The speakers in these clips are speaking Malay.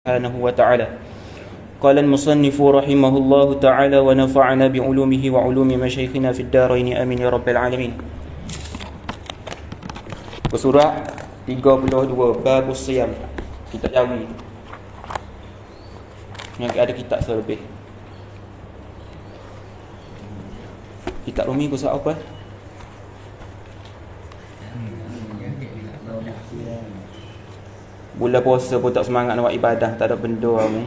سبحانه وتعالى. قال المصنف رحمه الله تعالى ونفعنا بعلومه وعلوم مشايخنا في الدارين آمين يا رب العالمين. Surah 32 Babus Siyam, kitab Jawi yang ada kitab selebih. Kitab Rumi ku surah apa? Bulan puasa pun tak semangat nak buat ibadah, tak ada benda kamu.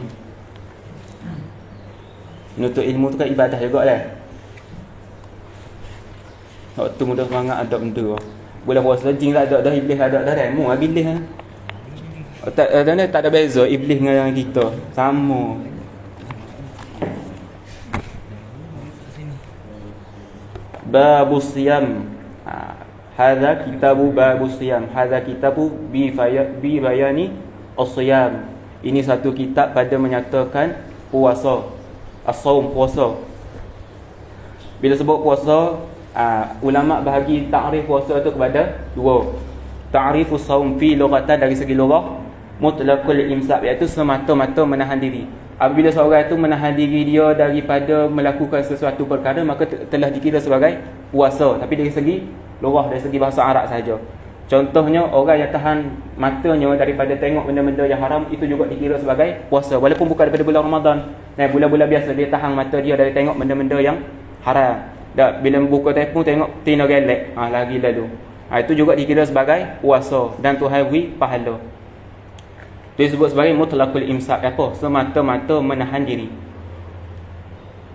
Menuntut ilmu tu kan ibadah juga lah. Waktu muda semangat ada benda. Bulan puasa jin tak ada dah, iblis ada dah dah. Mu iblis ah. Tak ada beza iblis dengan kita. Sama. Babus Siyam. Hadza kitabu Babus Siyam. Hadza kitabu bi bayani as-siyam. Ini satu kitab pada menyatakan puasa. As-saum, puasa. Bila sebut puasa, ulama bahagi takrif puasa tu kepada dua. Ta'rifus saum fi lughatan, dari segi lughah, mutlaqul imsak, iaitu semata-mata menahan diri. Apabila seorang itu menahan diri dia daripada melakukan sesuatu perkara, maka telah dikira sebagai puasa. Tapi dari segi lughah, dari segi bahasa Arab saja. Contohnya, orang yang tahan matanya daripada tengok benda-benda yang haram, itu juga dikira sebagai puasa. Walaupun bukan daripada bulan Ramadan. Bulan-bulan biasa dia tahan mata dia dari tengok benda-benda yang haram. Dan bila buka telefon tengok tina gelek, lagi lalu. Itu juga dikira sebagai puasa dan Tuhan beri pahala. Itu disebut sebagai mutlaqul imsak, apa? Semata-mata menahan diri.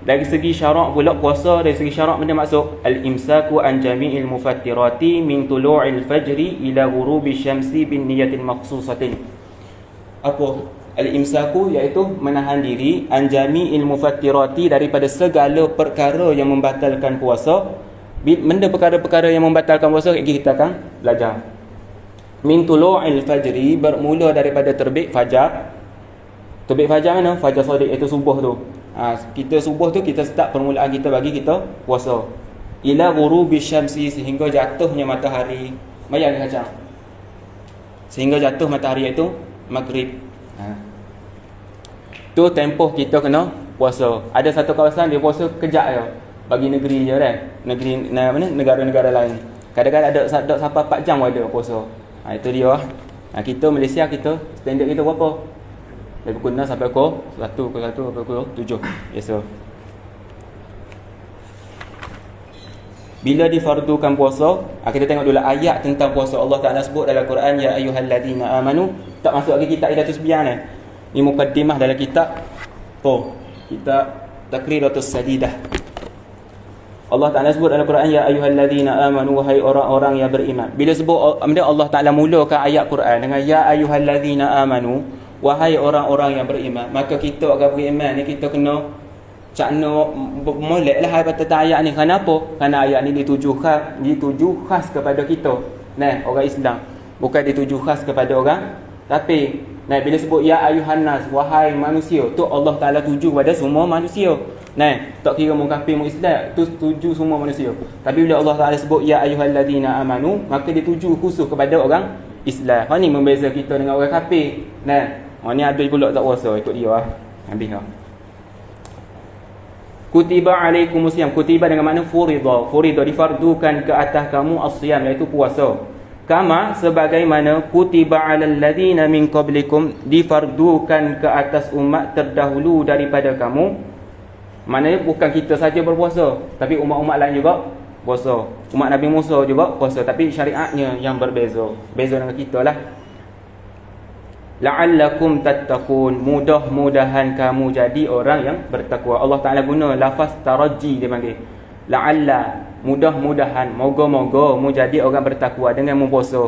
Dari segi syarak pula puasa, dari segi syarak benda maksud al-imsaku an jami'il mufattirati min tulu'il fajri ila ghurubi syamsi bin niyatin maqsusatin. Apa? Al-imsaku iaitu menahan diri an jami'il mufattirati, daripada segala perkara yang membatalkan puasa. Benda perkara-perkara yang membatalkan puasa kita akan belajar. Min tulu'il fajri, bermula daripada terbit fajar. Terbit fajar mana? Fajar sadiq, iaitu subuh tu. Kita subuh tu kita start permulaan kita bagi kita puasa. Ila ghurubi syamsi, sehingga jatuhnya matahari. Bayang kacang. Sehingga jatuh matahari iaitu maghrib. Tu tempoh kita kena puasa. Ada satu kawasan dia puasa kejap je. Bagi negeri je kan. Negeri mana? Negara-negara lain. Kadang-kadang ada sampai 4 jam ada puasa. Itu dia. Kita Malaysia, kita standard kita berapa? Dari pukul 6 sampai pukul 1, pukul 1 sampai pukul 7. Biasa. Bila difardukan puasa, kita tengok dulu ayat tentang puasa. Allah Ta'ala sebut dalam Quran, ya ayyuhalladzina amanu. Tak masuk lagi kitab Hidayatus Biyan ni. Ini mukaddimah dalam kitab kitab Taqriratus Sadidah. Allah Ta'ala sebut dalam Quran, ya ayyuhalladzina amanu, wahai orang-orang yang beriman. Bila sebut Allah Ta'ala mulakan ayat Quran dengan ya ayyuhalladzina amanu, wahai orang-orang yang beriman, maka kita orang beriman ni kita kena cakna moleklah tentang ayat ni. Kenapa? Kerana ayat ni dituju khas kepada kita, orang Islam. Bukan dituju khas kepada orang. Tapi bila sebut ya ayuhan nas, wahai manusia, tu Allah Ta'ala tuju kepada semua manusia. Tak kira mu kafir mu Islam, tu tuju semua manusia. Tapi bila Allah Ta'ala sebut ya ayyuhalladzina amanu, maka dituju khusus kepada orang Islam. Ni membeza kita dengan orang kafir. Ni ada pula tak puasa, ikut dia habis lah. Kutiba alaikumusiyam, kutiba dengan makna furida. Furida, difardukan ke atas kamu as-siyam, iaitu puasa. Kama, sebagaimana kutiba alal ladzina min qablikum, difardukan ke atas umat terdahulu daripada kamu. Maknanya bukan kita saja berpuasa, tapi umat-umat lain juga puasa. Umat Nabi Musa juga puasa, tapi syariatnya yang berbeza. Beza dengan kita lah. La'allakum tattaqun, mudah-mudahan kamu jadi orang yang bertakwa. Allah Ta'ala guna lafaz taraji, dia panggil la'alla, mudah-mudahan, moga-moga mu jadi orang bertakwa dengan mempuasa.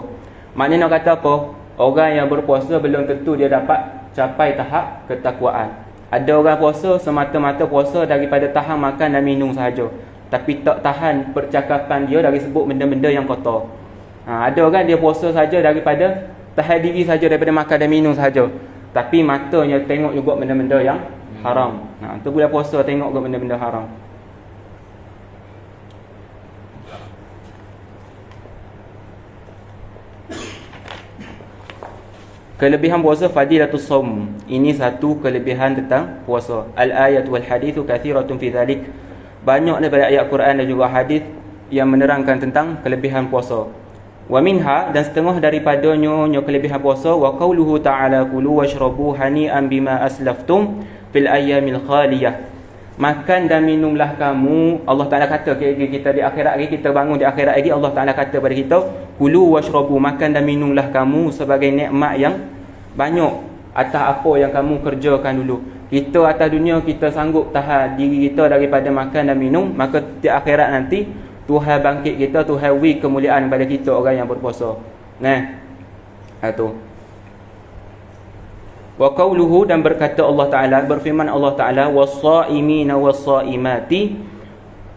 Maknanya nak kata apa? Orang yang berpuasa belum tentu dia dapat capai tahap ketakwaan. Ada orang puasa semata-mata puasa daripada tahan makan dan minum sahaja, tapi tak tahan percakapan dia dari sebut benda-benda yang kotor. Ada orang dia puasa saja daripada tahan diri saja daripada makan dan minum saja, tapi matanya tengok juga benda-benda yang haram. Tu bulan puasa tengok juga benda-benda haram. Kelebihan puasa fadilatus shaum. Ini satu kelebihan tentang puasa. Al-ayat wal hadithu kathiratun fi dhalik. Banyak daripada ayat Quran dan juga hadis yang menerangkan tentang kelebihan puasa. Wa minha, dan setengah daripadanya kelebihan puasa, wa qauluhu ta'ala kulu washrabu hani'an bima aslaftum fil ayyamil khaliyah. Makan dan minumlah kamu, Allah Ta'ala kata kita di akhirat lagi, kita bangun di akhirat lagi, Allah Ta'ala kata pada kita, kulu washrabu, makan dan minumlah kamu sebagai nikmat yang banyak atas apa yang kamu kerjakan dulu. Kita atas dunia kita sanggup tahan diri kita daripada makan dan minum, maka di akhirat nanti Tuhan bangkit kita, Tuhan beri kemuliaan kepada kita orang yang berpuasa. Nah, itu. Wa qauluhu, dan berkata Allah Ta'ala, berfirman Allah Ta'ala, was-saimina was-saimati.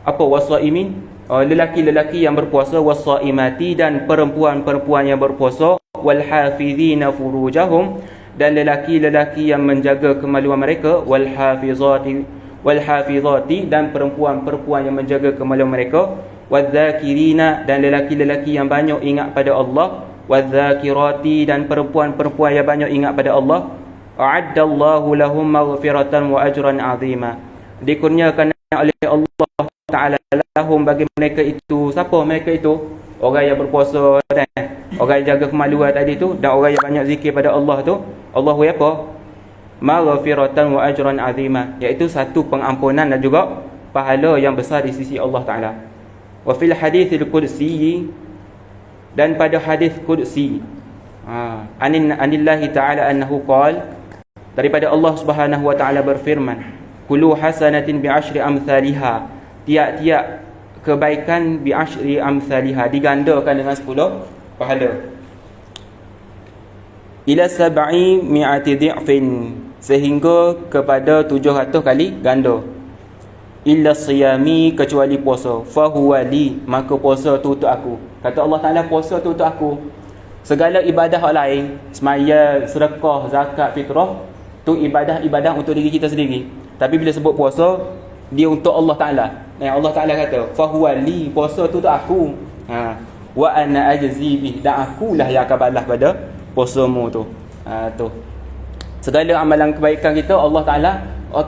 Apa was-saimin? Lelaki-lelaki yang berpuasa, was-saimati, dan perempuan-perempuan yang berpuasa, wal hafizina furujahum, dan lelaki-lelaki yang menjaga kemaluan mereka, wal hafizati, dan perempuan-perempuan yang menjaga kemaluan mereka, wadh-dhakirina, dan lelaki-lelaki yang banyak ingat pada Allah, wadh-dhakirati, dan perempuan-perempuan yang banyak ingat pada Allah. A'addallahu lahum maghfiratan wa ajran 'azima. Dikurniakan oleh Allah Ta'ala lahum, bagi mereka itu. Siapa mereka itu? Orang yang berpuasa dan orang yang jaga kemaluan tadi tu, dan orang yang banyak zikir pada Allah tu. Allahu apa? Maghfiratan wa ajran 'azima, iaitu satu pengampunan dan juga pahala yang besar di sisi Allah Ta'ala. Wa fil haditsil qudsi, dan pada hadis qudsi, anillahi ta'ala annahu qala, daripada Allah Subhanahu wa ta'ala berfirman, kullu hasanatin bi asyri amsalha, tiap-tiap kebaikan bi asyri amsalha, digandakan dengan 10 pahala, ila 700 dhi'fin, sehingga kepada 700 kali ganda. Illa siyami, kecuali puasa, fahuwa li, maka puasa tu untuk aku. Kata Allah Ta'ala, puasa tu untuk aku. Segala ibadah lain, semaya, sedekah, zakat, fitrah, tu ibadah untuk diri kita sendiri. Tapi bila sebut puasa, dia untuk Allah Ta'ala. Allah Ta'ala kata, fahuwa li, puasa tu untuk aku. Wa ana ajzi bih, dan akulah yang akan balas pada puasamu tu. Tu. Segala amalan kebaikan kita, Allah Ta'ala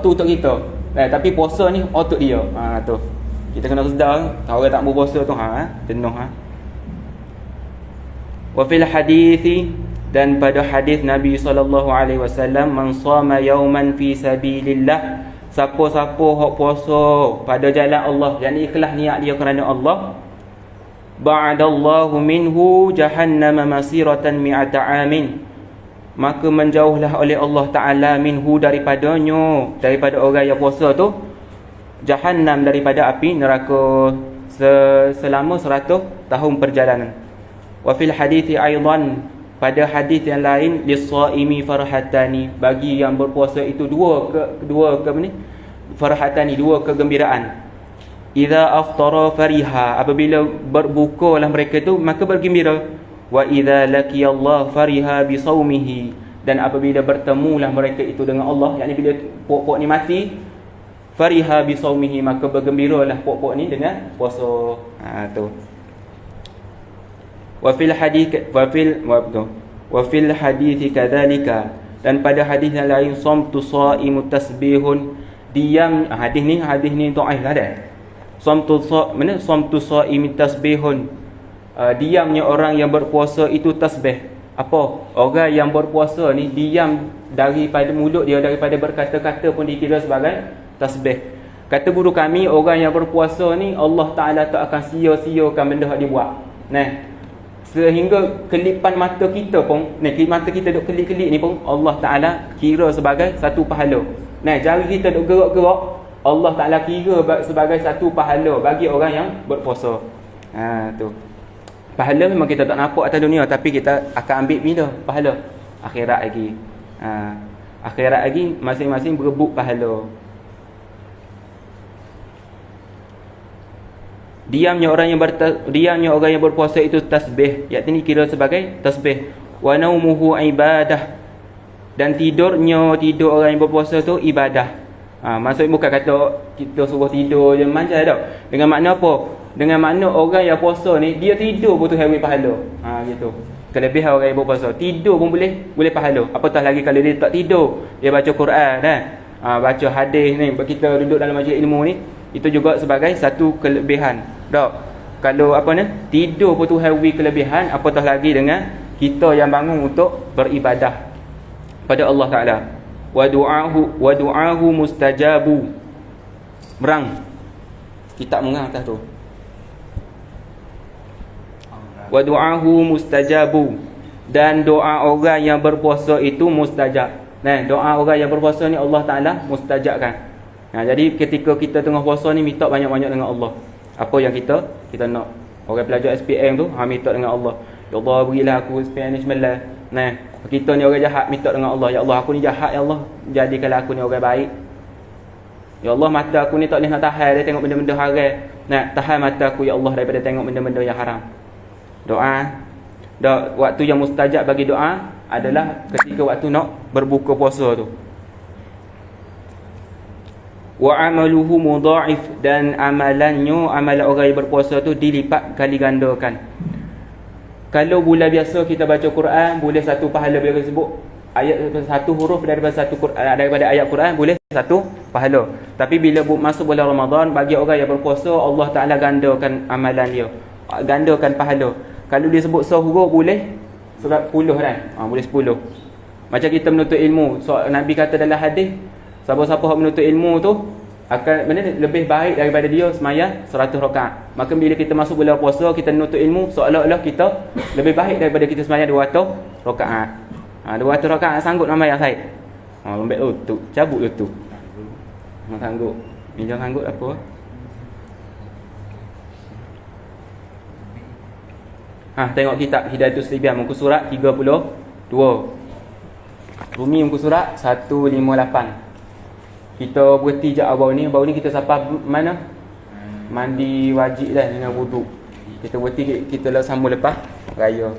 tu untuk kita. Tapi puasa ni untuk dia. Tu. Kita kena sedar, orang tak berpuasa tu jenuh. Wa fil hadithi, dan pada hadis Nabi SAW, man shama yawman fi sabilillah, siapa-siapa hok puasa pada jalan Allah, yakni ikhlas niat dia kerana Allah, ba'adallahu minhu jahannam masiratan mi'ata amin, maka menjauhlah oleh Allah Ta'ala minhu, daripada orang yang puasa tu, jahannam, daripada api neraka selama 100 tahun perjalanan. Wa fil hadithi aidan, pada hadis yang lain, lis-shaimi farhatani, bagi yang berpuasa itu farhatani, dua kegembiraan. Idza aftara fariha, apabila berbukalah mereka itu, maka bergembira. Wa idza laqiyallahu fariha bi saumihi, dan apabila bertemulah mereka itu dengan Allah, yakni bila pokok ni mati, fariha bi saumihi, maka bergembiralah pokok ni dengan puasa. Tu. Wa fil hadith kadzalika, dan pada hadis yang lain, samtu shaimut tasbihun, diam. Hadis ni dhaif lah dah. Samtu shaimut tasbihun, diamnya orang yang berpuasa itu tasbih. Apa? Orang yang berpuasa ni diam daripada mulut dia, daripada berkata-kata pun dikira sebagai tasbih. Kata guru kami, orang yang berpuasa ni Allah Ta'ala tak akan sia-siakan benda yang dia buat. Sehingga kelipan mata kita pun, mata kita duk kelip-kelip ni pun Allah Ta'ala kira sebagai satu pahala. Jari kita duk gerak-gerak, Allah Ta'ala kira sebagai satu pahala bagi orang yang berpuasa. Tu. Pahala memang kita tak nampak atas dunia, tapi kita akan ambil bila pahala? Akhirat lagi. Akhirat lagi, masing-masing berebut pahala. Diamnya orang yang berpuasa itu tasbih, iaitu kira sebagai tasbih. Wa naumuhu ibadah, dan tidur orang yang berpuasa tu ibadah. Maksudnya bukan kata kita suruh tidur je manja tak. Dengan makna apa? Dengan makna orang yang puasa ni dia tidur betul hari pahala. Gitu. Kelebihan orang yang berpuasa. Tidur pun boleh pahala. Apatah lagi kalau dia tak tidur, dia baca Quran kan. Baca hadis ni, kita duduk dalam majlis ilmu ni, itu juga sebagai satu kelebihan. Tak. Kalau apa ni? Tidur pun Tuhan beri kelebihan, apatah lagi dengan kita yang bangun untuk beribadah pada Allah Taala. Wa du'ahu mustajabu. Merang. Kitab mengang atas tu. Wa du'ahu mustajabu, dan doa orang yang berpuasa itu mustajab. Nah, doa orang yang berpuasa ni Allah Taala mustajabkan. Nah, jadi ketika kita tengah puasa ni, minta banyak-banyak dengan Allah. Apa yang kita nak. Orang pelajar SPM tu minta dengan Allah. Ya Allah, berilah aku SPM ni semalam. Nah, kita ni orang jahat, minta dengan Allah. Ya Allah, aku ni jahat, ya Allah, jadikanlah aku ni orang baik. Ya Allah, mata aku ni tak boleh nak tahan dia tengok benda-benda haram. Nah, tahan mata aku ya Allah daripada tengok benda-benda yang haram. Doa. Waktu yang mustajab bagi doa adalah ketika waktu nak berbuka puasa tu. Wa amaluhu mudha'if, dan amalan orang yang berpuasa tu dilipat kali gandakan. Kalau bulan biasa kita baca Quran, boleh satu pahala. Bila kita sebut ayat satu huruf daripada ayat Quran, boleh satu pahala. Tapi bila masuk bulan Ramadan, bagi orang yang berpuasa, Allah Taala gandakan amalan dia, gandakan pahala. Kalau dia sebut sehuruf, boleh 10 kan? Boleh 10. Macam kita menuntut ilmu, Nabi kata dalam hadis, siapa-siapa yang menuntut ilmu tu akan lebih baik daripada dia semaya 100 rakaat. Maka bila kita masuk bulan puasa, kita menuntut ilmu, seolah-olah kita lebih baik daripada kita semaya 200 rakaat. 200 rakaat sanggup nama yang Said? Lembek lutut, cabut lutut. Sanggup. Ni jangan sanggup apa? Tengok kitab Hidayatus Libian, muka surat 32. Rumi muka surat 158. Kita berhenti je bau ni kita sampai mana? Mandi wajib dah dengan wuduk. Kita berhenti, kita lah sambung lepas raya.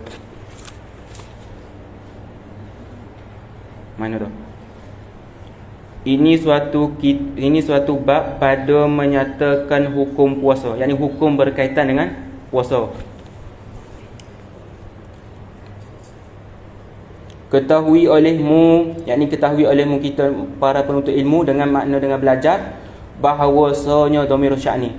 Mana tu? Ini suatu bab pada menyatakan hukum puasa, yakni hukum berkaitan dengan puasa. Ketahui olehmu kita para penuntut ilmu, dengan makna dengan belajar, bahawasanya dhamir sya'ni.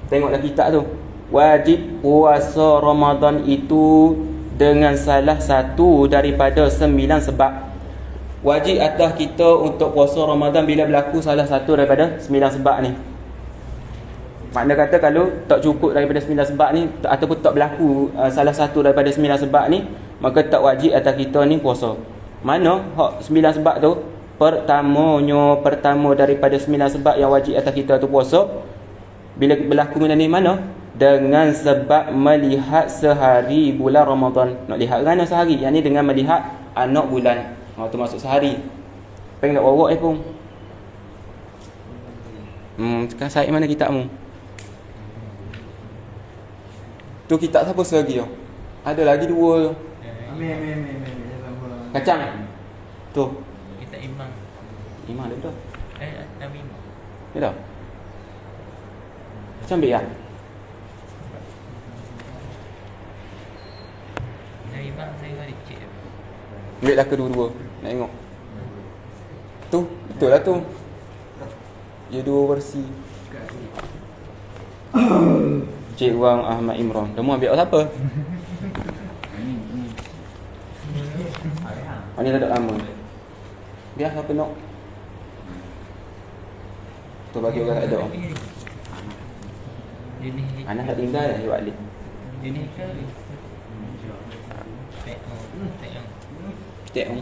Tengoklah kitab tu. Wajib puasa Ramadan itu dengan salah satu daripada 9 sebab. Wajib atas kita untuk puasa Ramadan bila berlaku salah satu daripada 9 sebab ni. Makna kata kalau tak cukup daripada 9 sebab ni, ataupun tak berlaku salah satu daripada 9 sebab ni, maka tak wajib atas kita ni puasa. Mana 9 sebab tu? Pertama daripada 9 sebab yang wajib atas kita tu puasa, bila berlaku benda ni mana? Dengan sebab melihat sehari bulan Ramadan. Nak lihat kerana sehari, yang ni dengan melihat anak bulan. Tu masuk sehari. Pengen nak bawa pun. Sekarang Said mana kitabmu? Tu kitab siapa selagi tu? Ada lagi 2 tu. Kacang. Tu. Kitab Imam. Imam ada dah. Nabi Imam. Ya dah. Macam ambil ya? Nabi Imam saya ada cek. Ambil lah kedua-dua. Nak tengok. Tu, betul lah tu. Dia 2 versi. Cik Wang Ahmad Imran. Kamu ambil siapa? Ni tak lama. Biar siapa nak. Tu bagi orang tak ada. Anak tak tinggal dah dia balik. Ini ke? Petik ni. Okey.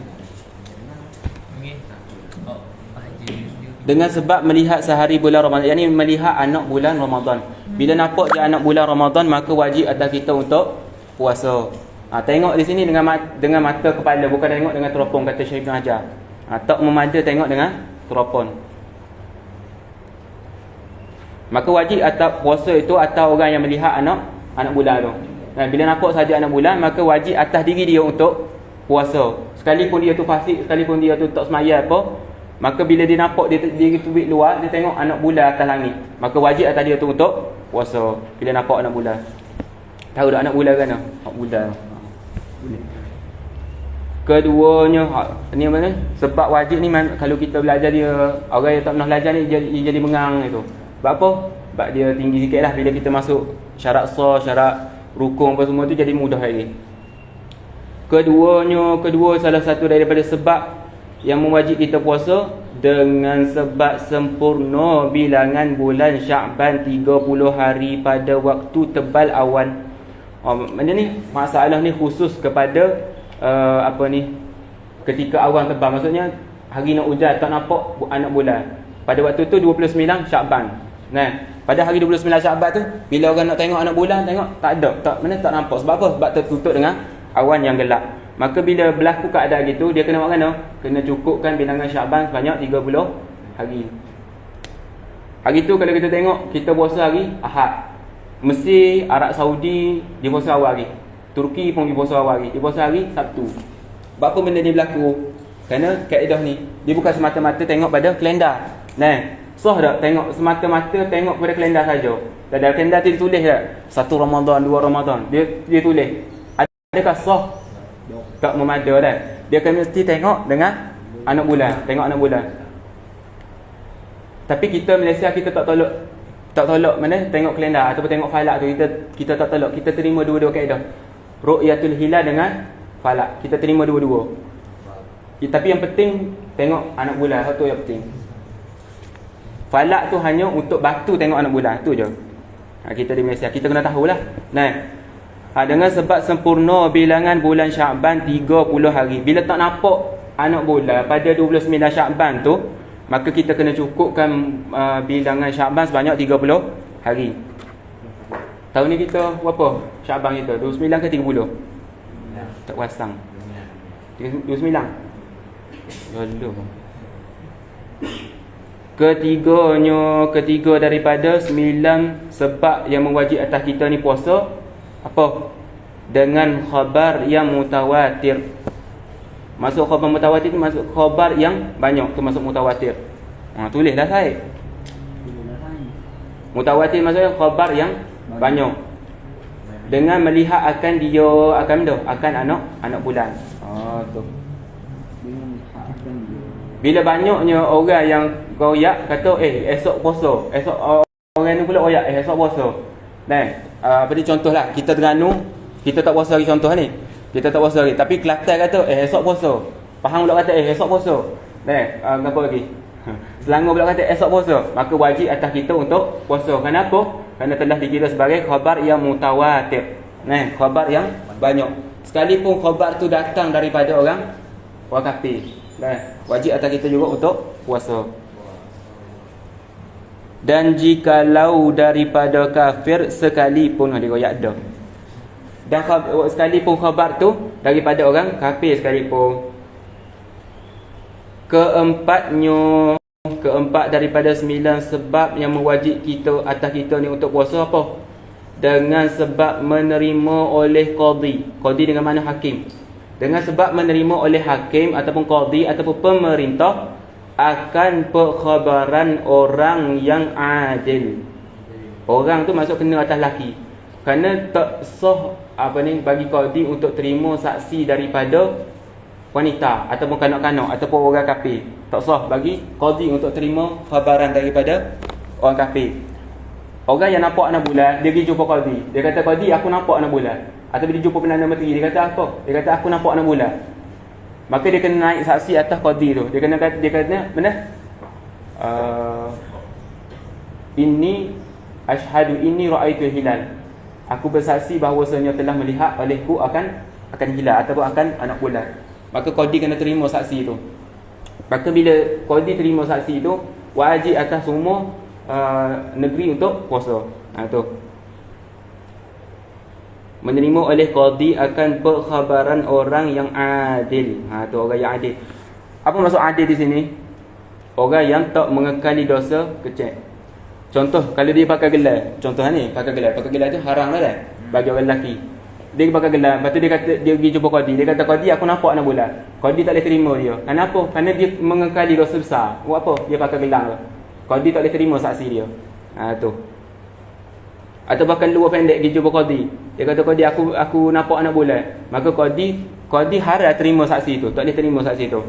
Dengan sebab melihat sehari bulan Ramadan, yakni melihat anak bulan Ramadan. Bila nampak je anak bulan Ramadan, maka wajib atas kita untuk puasa. Tengok di sini dengan mata kepala, bukan tengok dengan teropong, kata Syekh Ibn Hajar. Tak memada, tengok dengan teropong. Maka wajib atas puasa itu atas orang yang melihat anak bulan tu. Bila nampak saja anak bulan, maka wajib atas diri dia untuk puasa. Sekalipun dia tu fasik, sekalipun dia tu tak semaya apa, maka bila dia nampak dia tubik luar, dia tengok anak bulan atas langit, maka wajib atas dia tu untuk puasa bila nampak anak bulan. Tahu tak anak bulan kan? Anak bulan. Keduanya ni mana? Sebab wajib ni kalau kita belajar dia, orang yang tak pernah belajar ni jadi bengang itu. Sebab apa? Sebab dia tinggi sikit lah. Bila kita masuk syarat sah, syarat rukun apa semua tu jadi mudah lagi. Kedua salah satu daripada sebab yang mewajib kita puasa dengan sebab sempurna bilangan bulan Sya'ban 30 hari pada waktu tebal awan. Macam ni masalah ni khusus kepada ketika awan tebal, maksudnya hari nak hujan tak nampak anak bulan. Pada waktu tu 29 Sya'ban. Nah, pada hari 29 Sya'ban tu bila orang nak tengok anak bulan, tengok tak ada, tak nampak. Sebab apa? Sebab tertutup dengan awan yang gelap. Maka bila berlaku keadaan gitu, dia kena buat mana? Kena cukupkan bilangan Sya'ban sebanyak 30 hari. Hari tu kalau kita tengok, kita puasa hari Ahad. Mesir, Arab Saudi dia puasa awal hari. Turki pun dia puasa awal hari. Dia puasa hari Sabtu. Sebab apa benda ni berlaku? Kerana kaedah ni dia bukan semata-mata tengok pada kalendar. Nah, sah tak tengok semata-mata tengok pada kalendar saja. Dalam kalendar tu ditulis tak 1 Ramadan, 2 Ramadan. Dia tulis. Adakah sah? Tak memada dah. Dia akan mesti tengok dengan anak bulan, tengok anak bulan. Tapi kita Malaysia kita tak tolak mana tengok kalendar ataupun tengok falak tu, kita tak tolak. Kita terima dua-dua kaedah. Ru'yatul hilal dengan falak. Kita terima dua-dua. Tapi yang penting tengok anak bulan, itu yang penting. Falak tu hanya untuk batu tengok anak bulan, tu je. Kita di Malaysia kita kena tahulah. Dengan sebab sempurna bilangan bulan Sya'ban 30 hari. Bila tak nampak anak bulan pada 29 Sya'ban tu, maka kita kena cukupkan bilangan Sya'ban sebanyak 30 hari. Tahun ni kita berapa Sya'ban kita? 29 ke 30? Tak pasang. 29. Ketiga daripada 9 sebab yang mewajib atas kita ni puasa, apa? Dengan khabar yang mutawatir. Masuk khabar mutawatir tu masuk khabar yang banyak, tu masuk mutawatir. Tulislah saya. Mutawatir maksudnya khabar yang banyak. Dengan melihat akan dia akan anak bulan. Tu. Bila banyaknya orang yang royak kata esok puasa. Esok orang ni pula royak esok puasa. Apa ni contohlah, kita Terengganu kita tak puasa hari, contoh ni kita tak puasa hari, tapi Kelantan kata esok puasa, Pahang pula kata esok puasa, apa lagi Selangor pula kata esok puasa, maka wajib atas kita untuk puasa. Kenapa? Kerana telah dikira sebagai khabar yang mutawatir, khabar yang banyak. Sekalipun khabar tu datang daripada orang kafir, wajib atas kita juga untuk puasa. Dan jikalau daripada kafir sekalipun, dia royak dah. Dan sekalipun khabar tu daripada orang kafir sekalipun. Keempat daripada 9 sebab yang mewajib kita atas kita ni untuk puasa, apa? Dengan sebab menerima oleh qadi. Qadi dengan mana hakim. Dengan sebab menerima oleh hakim ataupun qadi ataupun pemerintah akan perkhabaran orang yang adil. Orang tu masuk kena atas laki. Kerana tak sah bagi qadi untuk terima saksi daripada wanita ataupun kanak-kanak ataupun orang kafir. Tak sah bagi qadi untuk terima khabaran daripada orang kafir. Orang yang nampak anak bulan, dia pergi jumpa qadi. Dia kata, qadi aku nampak anak bulan. Atau dia jumpa Perdana Menteri, dia kata apa? Dia kata aku nampak anak bulan. Maka dia kena naik saksi atas qadi tu. Dia kena benar? Inni ashhadu inni ra'aitu hilal. Aku bersaksi bahawasanya telah melihat olehku akan hilal ataupun akan anak bulan. Maka qadi kena terima saksi itu. Maka bila qadi terima saksi itu, wajib atas semua negeri untuk puasa. Tu. Menerima oleh qadi akan perkhabaran orang yang adil. Tu orang yang adil. Apa maksud adil di sini? Orang yang tak mengekali dosa kecil. Contoh kalau dia pakai gelar, contoh ni pakai gelar tu haram dah bagi orang lelaki. Dia pakai gelar, lepas tu dia kata dia pergi jumpa qadi. Dia kata, qadi aku nampak anak bulan. Qadi tak boleh terima dia. Kenapa? Kerana dia mengekali dosa besar. Buat apa? Dia pakai gelar tu. Qadi tak boleh terima saksi dia. Tu. Atau bahkan luar pendek pergi jumpa qadi. Dia kata qadi aku nampak anak bulan. Maka qadi haram terima saksi tu, tak boleh terima saksi tu.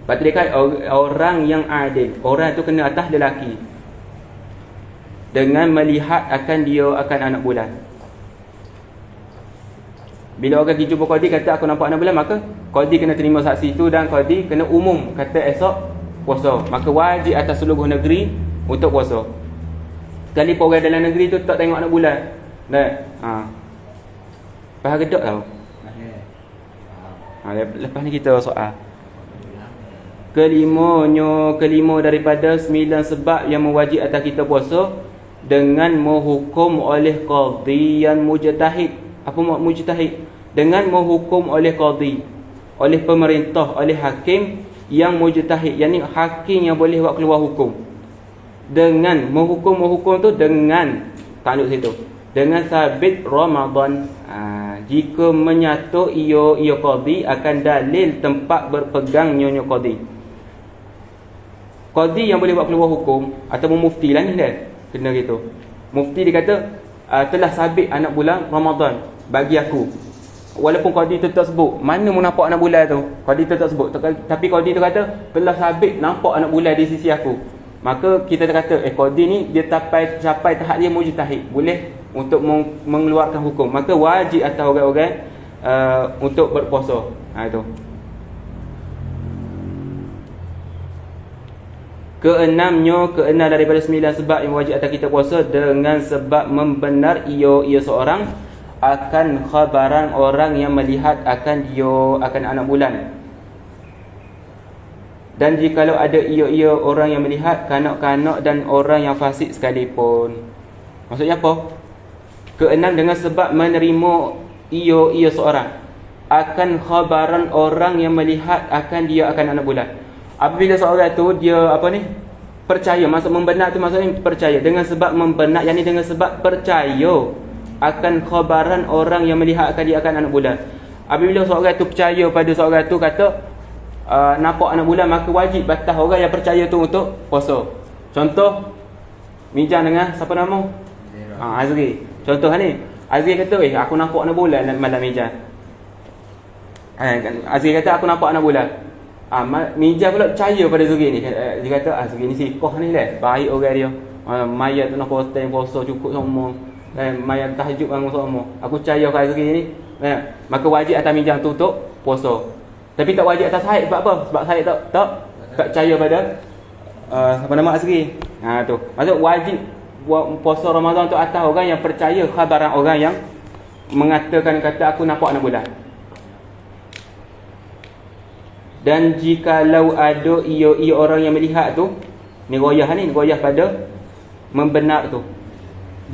Lepas tu dia kata orang yang adil, orang tu kena atas lelaki dengan melihat akan dia akan anak bulan. Bila orang pergi jumpa qadi kata aku nampak anak bulan, maka qadi kena terima saksi tu dan qadi kena umum kata esok puasa. Maka wajib atas seluruh negeri untuk puasa. Sekali pun orang dalam negeri tu tak tengok anak bulan. Nah, faham gedok tau. Lepas ni kita soal. Kelima daripada 9 sebab yang mewajib atas kita puasa dengan menghukum oleh qadi yang mujtahid. Apa mujtahid? Dengan menghukum oleh qadi, oleh pemerintah, oleh hakim yang mujtahid, yakni hakim yang boleh buat keluar hukum. Dengan menghukum tu dengan takluk situ. Dengan sabit Ramadan. Jika menyatu ia qadi akan dalil tempat berpegang nyonya qadi. Qadi yang boleh buat keluar hukum atau mufti lah ni dah. Kena gitu. Mufti dia kata telah sabit anak bulan Ramadan bagi aku. Walaupun qadi tu tak sebut mana mu nampak anak bulan tu. Qadi tu tak sebut. Tapi qadi tu kata telah sabit nampak anak bulan di sisi aku. Maka kita kata qadi ni dia capai tahap dia mujtahid, boleh untuk mengeluarkan hukum. Maka wajib atas orang-orang untuk berpuasa. Itu. Keenam daripada 9 sebab yang wajib atas kita puasa dengan sebab membenar ia seorang akan khabaran orang yang melihat akan anak bulan. Dan jikalau ada ia orang yang melihat, kanak-kanak dan orang yang fasik sekalipun. Maksudnya apa? Keenam dengan sebab menerima ia seorang akan khabaran orang yang melihat akan anak bulan. Apabila seorang tu dia percaya, maksud membenar tu maksudnya percaya dengan sebab membenar, yakni dengan sebab percaya akan khabaran orang yang melihat akan anak bulan. Apabila seorang tu percaya pada seorang tu kata nampak anak bulan, maka wajib batas orang yang percaya tu untuk puasa. Contoh Mijang dengan siapa nama? Azri. Contoh ni Azri kata aku nampak anak bulan malam Mijang. Azri kata aku nampak anak bulan. Mijang pula percaya pada Azri ni. Dia kata Azri ni sikoh ni lah, baik orang dia. Mayat tu nak puasa cukup semua. Mayat tahajud bangun semua. Aku percaya pada Azri ni. Maka wajib atas Mijang tu untuk puasa. Tapi tak wajib atas Syahid. Sebab apa? Sebab Syahid tak percaya pada Azri. Tu. Maksud wajib puasa Ramadan tu atas orang yang percaya khabaran orang yang mengatakan kata aku nampak anak bulan. Dan jikalau ada ia orang yang melihat tu, ni goyah pada membenar tu.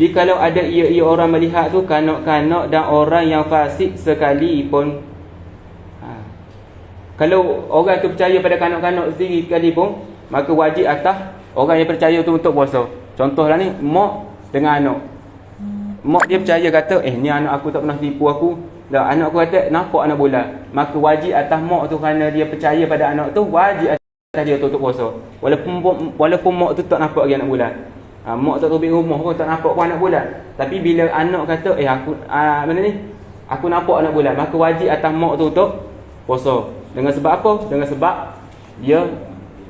Jikalau ada ia orang melihat tu, kanak-kanak dan orang yang fasik sekalipun. Kalau orang tu percaya pada kanak-kanak sendiri sekalipun, maka wajib atas orang yang percaya tu untuk puasa. Contohlah ni mak dengan anak. Mak dia percaya kata ni anak aku tak pernah tipu aku. Dah anak aku kata nampak anak bulan. Maka wajib atas mak tu, kerana dia percaya pada anak tu, wajib atas dia tu untuk puasa. Walaupun mak tu tak nampak lagi anak bulan. Mak tak terbit rumah pun tak nampak pun anak bulan. Tapi bila anak kata aku nampak anak bulan, maka wajib atas mak tu untuk puasa. Dengan sebab apa? Dengan sebab dia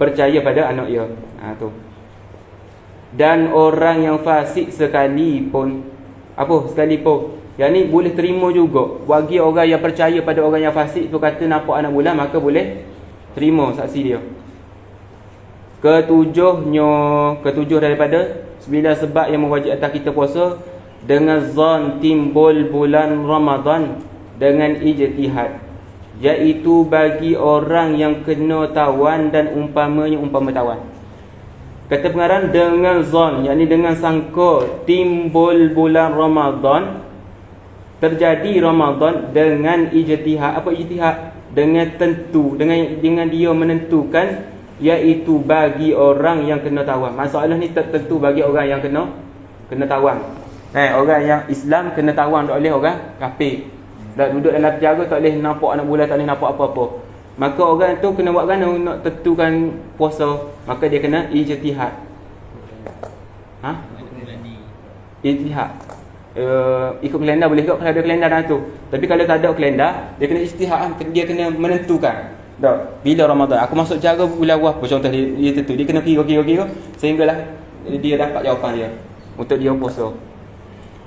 percaya pada anak dia. Tu. Dan orang yang fasik sekalipun, yang ni boleh terima juga. Bagi orang yang percaya pada orang yang fasik tu kata nampak anak bulan, maka boleh terima saksi dia. Ketujuh daripada 9 sebab yang mewajib atas kita puasa dengan zon timbul bulan Ramadan dengan ijtihad, iaitu bagi orang yang kena tawan dan umpama tawan. Kata pengarang dengan zon, yakni dengan sangka timbul bulan Ramadan, terjadi Ramadan dengan ijtihad. Apa ijtihad? Dengan tentu, dengan dia menentukan, iaitu bagi orang yang kena tawan. Masalah ni tertentu bagi orang yang kena tawan. Orang yang Islam kena tawan tak oleh orang kafir. Dah duduk dalam penjara tak boleh nampak anak bulan, tak boleh nampak apa-apa. Maka orang tu kena buat gana nak tentukan puasa, maka dia kena ijtihad. Ijtihad. ikut kalendar boleh juga kalau ada kalendar dalam tu. Tapi kalau tak ada kalendar, dia kena ijtihad, dia kena menentukan. Tak, bila Ramadan aku masuk jaga bulan berapa contoh dia tentu. Dia kena kira sehinggalah dia dapat jawapan dia untuk dia puasa.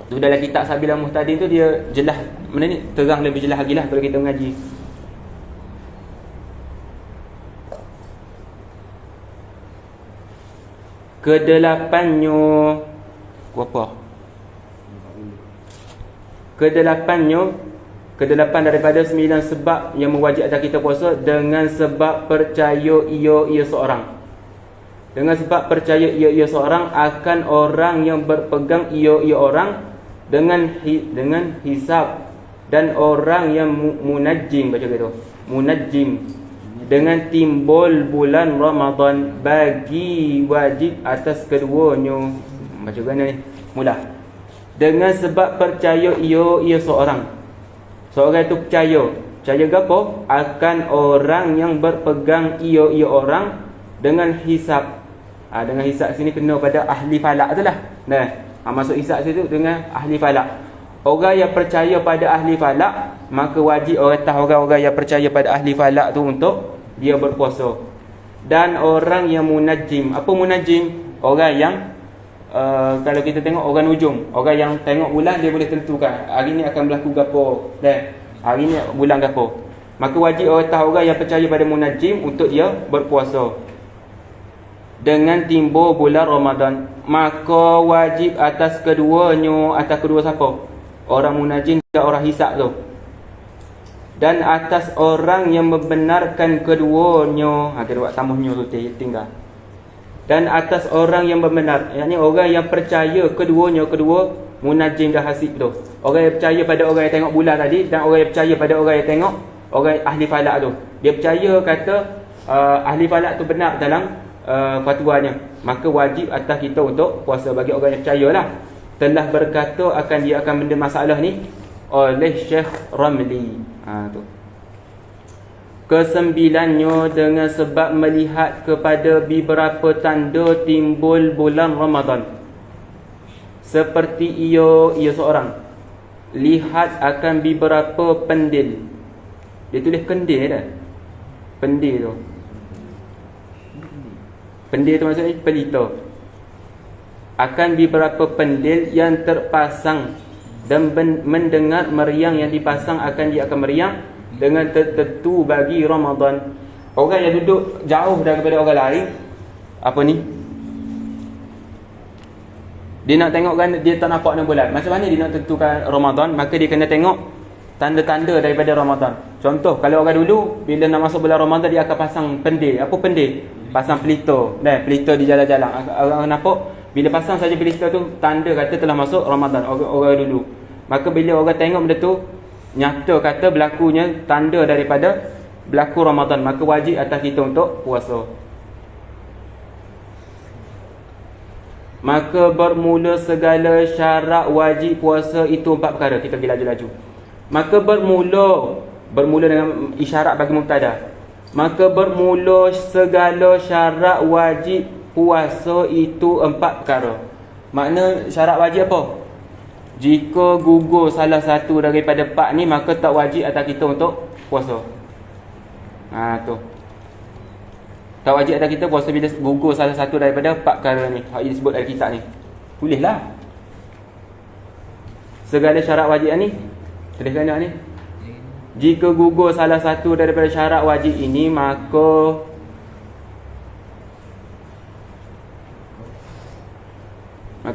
Tu dalam kitab Sabil Muhtadin tu dia jelas, mana ni terang lebih jelas lagi lah kalau kita mengaji. Kedelapannya apa? Kedelapan daripada 9 sebab yang mewajib atas kita puasa dengan sebab percaya ia seorang. Dengan sebab percaya ia seorang akan orang yang berpegang ia orang dengan hisab, dan orang yang munajjim, baca gitu. Munajjim dengan timbul bulan Ramadan bagi wajib atas keduanya. Baca gana ni. Mula. Dengan sebab percaya ia seorang. Seorang itu percaya gapo? Akan orang yang berpegang ia orang dengan hisab. Dengan hisab sini kena pada ahli falak tu lah. Nah, masuk hisab situ dengan ahli falak. Orang yang percaya pada ahli falak, maka wajib orang yang percaya pada ahli falak tu untuk dia berpuasa. Dan orang yang munajjim. Apa munajjim? Orang yang kalau kita tengok orang nujum, orang yang tengok bulan dia boleh tentukan hari ni akan berlaku gapo, hari ni bulan gapo. Maka wajib orang yang percaya pada munajjim untuk dia berpuasa dengan timbul bulan Ramadan. Maka wajib atas keduanya, atas kedua siapa? Orang munajjim dan orang hisab tu. Dan atas orang yang membenarkan keduanya, kita buat tambahnya tu tinggal. Dan atas orang yang membenar, yakni orang yang percaya kedua munajjim dan hasib tu. Orang yang percaya pada orang yang tengok bulan tadi, dan orang yang percaya pada orang yang tengok orang ahli falak tu. Dia percaya kata ahli falak tu benar dalam fatwanya. Maka wajib atas kita untuk puasa bagi orang yang percayalah. Telah berkata dia akan benda masalah ni oleh Syekh Ramli. Tu. Kesembilannya dengan sebab melihat kepada beberapa tanda timbul bulan Ramadan. Seperti ia seorang lihat akan beberapa pendil. Dia tulis kendil dah. Pendil tu. Pendil tu maksudnya pelita. Akan beberapa pendil yang terpasang dan mendengar meriang yang dipasang dia akan meriang dengan tertentu bagi Ramadan. Orang yang duduk jauh daripada orang lain, apa ni? Dia nak tengok kan, dia tak nampak bulan. Macam mana dia nak tentukan Ramadan? Maka dia kena tengok tanda-tanda daripada Ramadan. Contoh, kalau orang dulu bila nak masuk bulan Ramadan dia akan pasang pendil. Apa pendil? Pasang pelita. Pelita di jalan-jalan. Orang nampak bila pasang saja pelita tu tanda kata telah masuk Ramadan orang dulu. Maka bila orang tengok benda tu nyata kata berlakunya tanda daripada berlaku Ramadan, maka wajib atas kita untuk puasa. Maka bermula segala syarat wajib puasa itu 4 perkara. Kita pergi laju-laju. Maka bermula dengan isyarat bagi mubtada. Maka bermula segala syarat wajib puasa itu 4 perkara. Makna syarat wajib apa? Jika gugur salah satu daripada 4 ni, maka tak wajib atas kita untuk puasa. Tu. Tak wajib atas kita puasa bila gugur salah satu daripada 4 perkara ni. Hak disebut dalam kitab ni. Tulislah. Segala syarat wajib ni. Tuliskan ni. Jika gugur salah satu daripada syarat wajib ini, maka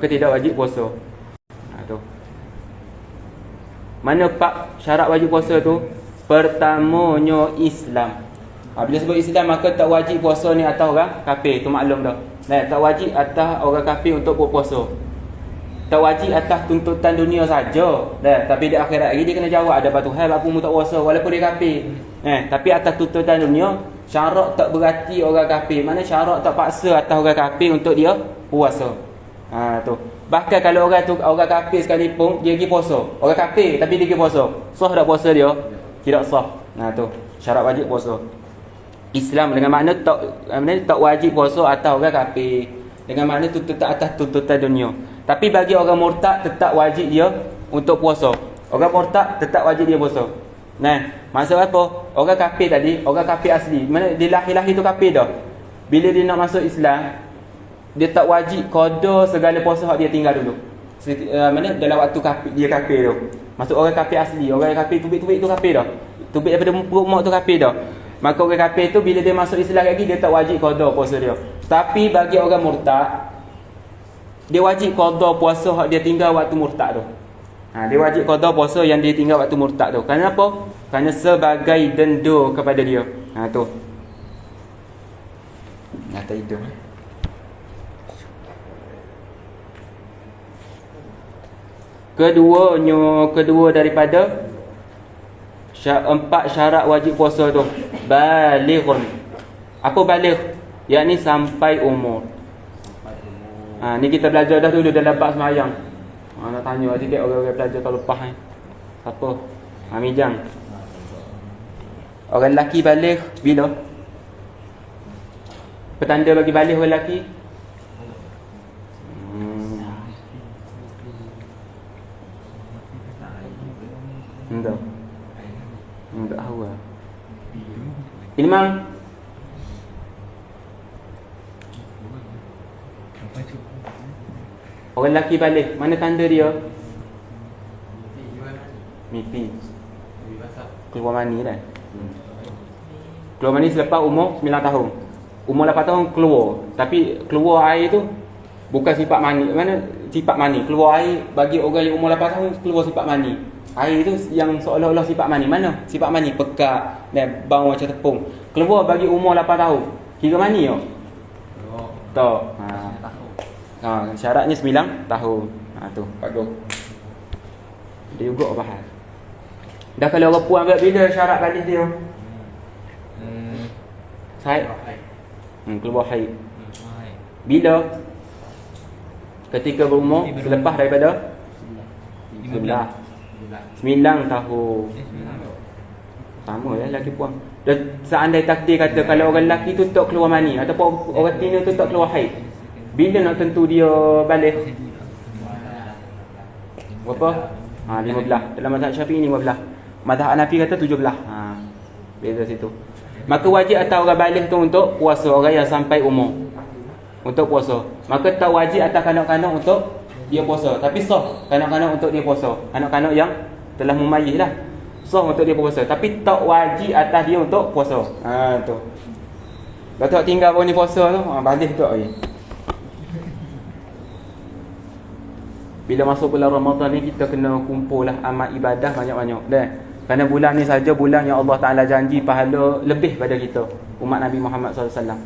tidak wajib puasa. Tu. Mana 4 syarat wajib puasa tu? Pertamanya Islam. Bila sebut Islam, maka tak wajib puasa ni atas orang kafir. Tu maklum dah. Tak wajib atas orang kafir untuk berpuasa. Tak wajib atas tuntutan dunia saja. Tapi di akhirat lagi dia kena jawab, ada batu hal aku mu tak puasa walaupun dia kafir. Tapi atas tuntutan dunia, syarat tak berarti orang kafir. Mana syarat tak paksa atas orang kafir untuk dia puasa. Tu. Bahkan kalau orang kafir sekalipun dia pergi puasa. Orang kafir tapi dia pergi puasa. Sah tak puasa dia? Tidak sah. Tu. Syarat wajib puasa. Islam dengan makna tak wajib puasa atas orang kafir. Dengan makna tuntutan atas tuntutan dunia. Tapi bagi orang murtad tetap wajib dia untuk puasa. Orang murtad tetap wajib dia puasa. Nah, maksud apa? Orang kafir tadi, orang kafir asli, mana dia lahir-lahir tu kafir dah. Bila dia nak masuk Islam, dia tak wajib qada segala puasa hak dia tinggal dulu. Mana dalam waktu kafir, dia kafir tu. Maksud orang kafir asli, orang kafir tubik-tubik tu kafir dah. Tubik daripada perut mak tu kafir dah. Maka orang kafir tu bila dia masuk Islam lagi, dia tak wajib qada puasa dia. Tapi bagi orang murtad, dia wajib qada puasa hak dia tinggal waktu murtad tu. Dia wajib qada puasa yang dia tinggal waktu murtad tu. Kerana apa? Kerana sebagai denda kepada dia. Tu. Tak hidup. Kedua daripada 4 syarat wajib puasa tu, balighun. Apa baligh? Yakni sampai umur. Ni kita belajar dah dulu dalam bab sembahyang. Nak tanya sikit orang-orang belajar tahun lepas ni. Siapa? Mijang. Orang lelaki baligh bila? Petanda bagi baligh orang lelaki? Enggak hawa. Ini mang orang lelaki balik, mana tanda dia? Mimpi. Keluar mani kan? Keluar mani selepas umur 9 tahun. Umur 8 tahun keluar. Tapi keluar air tu bukan sifat mani. Mana sifat mani? Keluar air bagi orang yang umur 8 tahun keluar sifat mani. Air tu yang seolah-olah sifat mani. Mana sifat mani? Pekat dan bau macam tepung. Keluar bagi umur 8 tahun. Kira mani tak? Tak. Syaratnya 9 tahun. Tu bagus. Dia juga bahas. Dah kalau orang puan bila syarat balik dia? Haid. Keluar haid. Bila? Ketika berumur selepas daripada 9 tahun. Sama ya lelaki puan. Dan seandainya takdir kata kalau orang lelaki tu tak keluar mani ataupun orang tina tu tak keluar haid, bila nak tentu dia balik? Berapa? 15. Dalam mazhab Syafi'i 15. Mazhab Hanafi kata 17. Beza situ. Maka wajib atas orang balik tu untuk puasa, orang yang sampai umur untuk puasa. Maka tak wajib atas kanak-kanak untuk dia puasa. Tapi sah kanak-kanak untuk dia puasa. Kanak-kanak yang telah memayih lah, sah untuk dia puasa. Tapi tak wajib atas dia untuk puasa. Tu. Kalau tak tinggal pun ni puasa tu, balik tu lagi. Bila masuk bulan Ramadan ni, kita kena kumpul lah amal ibadah banyak-banyak dah. Kerana bulan ni saja bulan yang Allah Ta'ala janji pahala lebih pada kita, umat Nabi Muhammad SAW.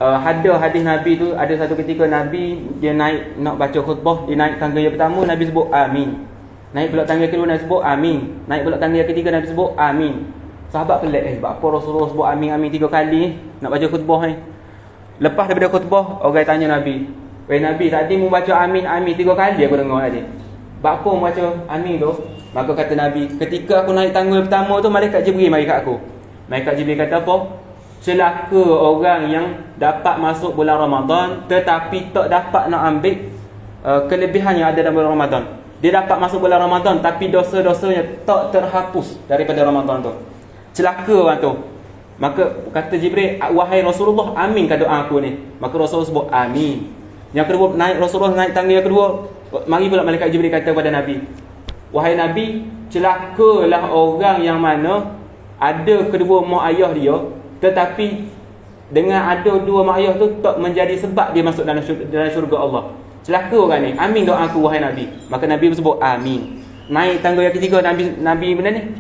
Ada hadis Nabi tu, ada satu ketika Nabi dia naik nak baca khutbah, dia naik tangga yang pertama Nabi sebut amin. Naik pula tangga kedua Nabi sebut amin. Naik pula tangga yang ketiga Nabi sebut amin. Sahabat pelik, apa Rasulullah sebut amin 3 kali nak baca khutbah ni? Lepas daripada khutbah, orang tanya Nabi, "Wahai Nabi, tadi mu baca amin 3 kali aku dengar tadi. Apa mu baca amin tu?" Maka kata Nabi, "Ketika aku naik tangga pertama tu, malaikat Jibril mari kat aku." Malaikat Jibril kata apa? "Celaka orang yang dapat masuk bulan Ramadan tetapi tak dapat nak ambil kelebihan yang ada dalam bulan Ramadan. Dia dapat masuk bulan Ramadan tapi dosa-dosanya tak terhapus daripada Ramadan tu. Celaka orang tu." Maka kata Jibril, "Wahai Rasulullah, aminkan doa aku ni." Maka Rasulullah sebut amin. Yang kedua, Rasulullah naik tangga yang kedua, mari pula malaikat Jibril kata kepada Nabi, "Wahai Nabi, celakalah orang yang mana ada kedua mak ayah dia, tetapi dengan ada dua mak ayah tu tak menjadi sebab dia masuk dalam syurga Allah. Celaka orang ni. Amin doa aku wahai Nabi." Maka Nabi sebut amin. Naik tangga yang ketiga, Nabi benda ni,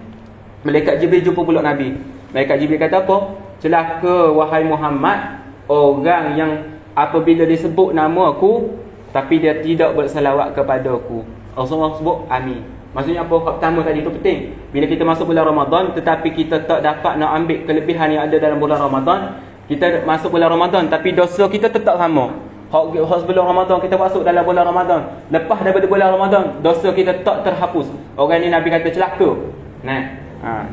malaikat Jibril jumpa pula Nabi. Malaikat Jibril kata apa? "Celaka wahai Muhammad, orang yang apabila disebut nama aku tapi dia tidak bersalawat kepada aku." Rasulullah sebut amin. Maksudnya apa? Hak pertama tadi tu penting. Bila kita masuk bulan Ramadan tetapi kita tak dapat nak ambil kelebihan yang ada dalam bulan Ramadan, kita masuk bulan Ramadan tapi dosa kita tetap sama. Hak sebelum Ramadan kita masuk dalam bulan Ramadan, lepas daripada bulan Ramadan dosa kita tak terhapus. Orang ni Nabi kata celaka.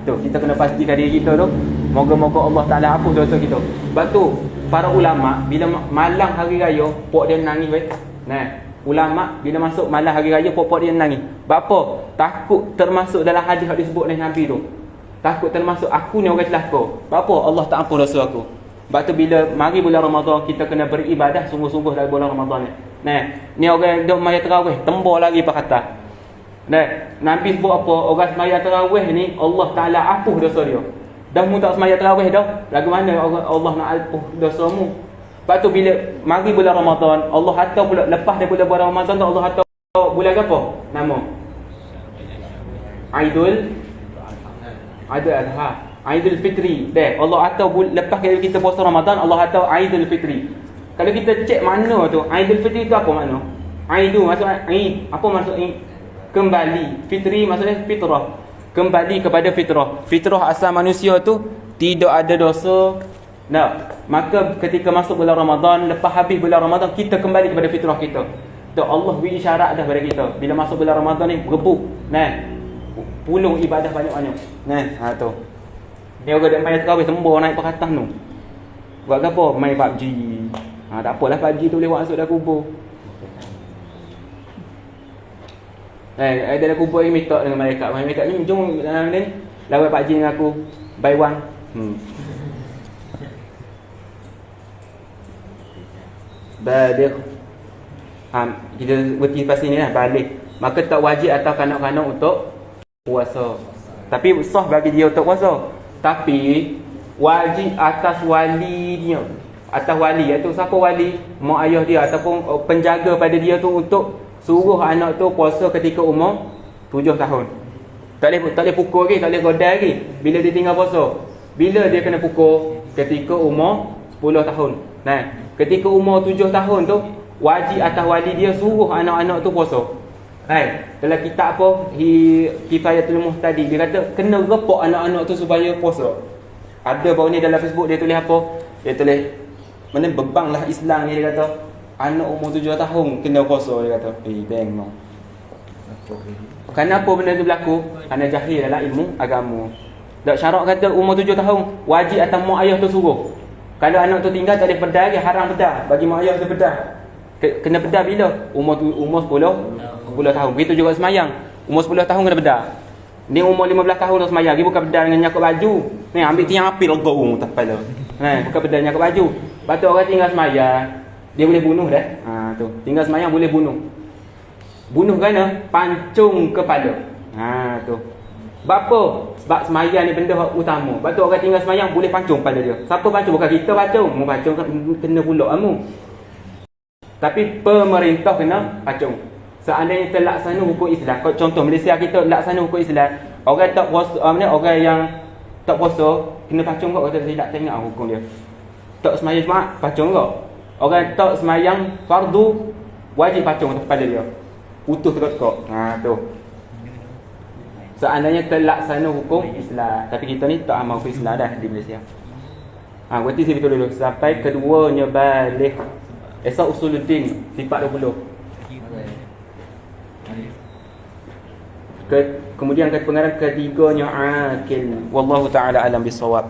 Tu kita kena pastikan diri kita tu, moga-moga Allah Taala hapus dosa kita. Sebab tu para ulama bila malam hari raya pok dia nangis weh. Nah, ulama bila masuk malam hari raya pok dia nangis. Bapa? Takut termasuk dalam hadis yang disebut oleh Nabi tu. Takut termasuk aku ni orang celaka. Bapa? Allah tak ampun dosa aku. Sebab tu bila mari bulan Ramadan kita kena beribadah sungguh-sungguh dalam bulan Ramadan ni. Nah, ni orang yang duk sembahyang tarawih, tembak lagi pak kata. Nah, Nabi sebut apa? Orang sembahyang tarawih ni Allah Taala hapus dosa dia. Dah mu tak sembahyang tarawih dah. Lagu mana Allah nak hapus dosamu? Sebab tu bila mari bulan Ramadan, Allah hantar pula lepas daripada bulan Ramadan tu Allah hantar bulan apa? Nama Aidul Adha. Aidul Fitri. Dah, Allah hantar lepas kita puasa Ramadan, Allah hantar Aidul Fitri. Kalau kita cek mana tu, Aidul Fitri tu apa makna? Aidu maksud Aid. Apa maksud Aid? Kembali. Fitri maksudnya fitrah. Kembali kepada fitrah. Fitrah asal manusia tu tidak ada dosa. Nah, maka ketika masuk bulan Ramadan, lepas habis bulan Ramadan kita kembali kepada fitrah kita. Tu Allah beri isyarat dah pada kita. Bila masuk bulan Ramadan ni berebut. Nah. Pulung ibadah banyak-banyak. Nah, tu. Ni orang dak main tarawih tembak naik ke atas tu. Buat apa? Main PUBG. Tak apalah PUBG tu boleh buat masuk dalam kubur. Dalam kubur ni minta dengan malaikat. Malaikat ni jom dalam ni lawan PUBG dengan aku. Buy one. Balik. Kita berhenti pas ni lah balik. Maka tak wajib atas kanak-kanak untuk puasa. Tapi sah bagi dia untuk puasa. Tapi wajib atas wali dia. Atas wali iaitu siapa wali? Mak ayah dia ataupun penjaga pada dia tu untuk suruh anak tu puasa ketika umur 7 tahun. Tak boleh pukul lagi, tak boleh godai lagi bila dia tinggal puasa. Bila dia kena pukul? Ketika umur 10 tahun. Nah, ketika umur 7 tahun tu wajib atas wali dia suruh anak-anak tu puasa. Dalam kitab apa Kifayatul Muhtadi dia kata kena repok anak-anak tu supaya puasa. Ada baru ni dalam Facebook dia tulis apa? Dia tulis mana bebanglah Islam ni, dia kata anak umur 7 tahun kena puasa, dia kata. Bang. Kenapa benda tu berlaku? Kerana jahil dalam ilmu agama. Tak syarak kata umur 7 tahun wajib atas mak ayah tu suruh. Kalau anak tu tinggal tak boleh pedar lagi, haram pedar bagi mak ayah tu pedar. Kena pedar bila? Umur 10 tahun. Begitu juga semayang. Umur 10 tahun kena pedar. Ni umur 15 tahun dah semayang. Dia bukan pedar dengan nyakut baju. Ni ambil tiang api lega tak kepala. Bukan pedar nyakut baju. Lepas tu orang tinggal semayang, dia boleh bunuh dah. Tu. Tinggal semayang boleh bunuh. Bunuh kerana pancung kepala. Tu. Sebab apa? Sebab semayang ni benda utama. Sebab tu orang tinggal semayang boleh pancung kepala dia. Siapa pancung? Bukan kita pancung. Mu pancung kena pulak kamu. Tapi pemerintah kena pancung. Seandainya terlaksana hukum Islam, contoh Malaysia kita laksana hukum Islam, orang tak puasa, orang yang tak puasa kena pacung kau, kata silap tengok hukum dia. Tak semayang Jumaat pacung kau. Orang tak semayang fardu wajib pacung atas kepala dia. Utuh tekak-tekak. Tu. Seandainya terlaksana hukum Islam, tapi kita ni tak amal hukum Islam dah di Malaysia. Berarti saya betul dulu sampai keduanya balik. Esok usuluddin sifat 20. Kemudian pengarang ketiganya akil. Wallahu taala alam bisawab.